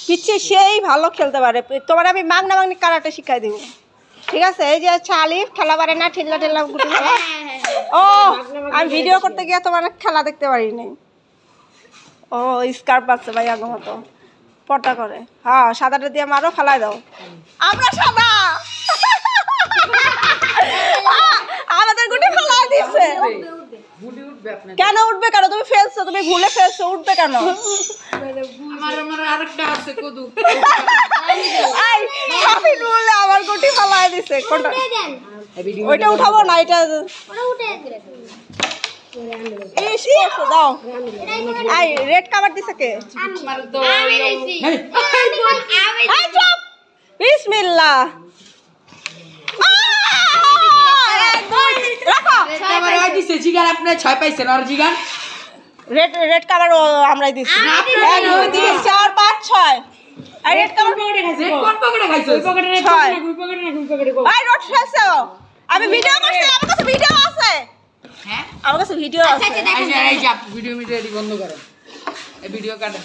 পিচ্ছি সেই ভালো খেলতে পারে, তোমার আমি মাগনা মাগনি কারাটে শিখাই দেবো, ঠিক আছে? এই যে আলিফ খেলা পারে না, ঠেলা ঠেলা গুটি। ও আমি ভিডিও করতে গিয়ে তোমার খেলা দেখতে পারি নাই। ও স্কার্ফ আছে ভাই আগের মতো পর্দা করে। হ্যাঁ সাদাটা দিয়ে মারো, ফালাই দাও। আমরা সাদা আমাদের গুটি ফালাই দিচ্ছে। কেন উঠবে কেন? তুমি ফেলছো, তুমি ভুলে ফেলছো, উঠবে কেন? আমার গুটি ফালাই দিছে। কোনটা? ওইটা উঠাবো না, এটা দাও। এই রেড কাভার দিছে কে? বিসমিল্লাহ। রেড কাভার আমরাই দিছি। 1 2 3 4 5 6 রেড কাভার আমি ভিডিও করছি, আমার কাছে ভিডিও আছে। হ্যাঁ আমার কাছে ভিডিও আছে। ভিডিও বন্ধ করো, এই ভিডিও কাটা।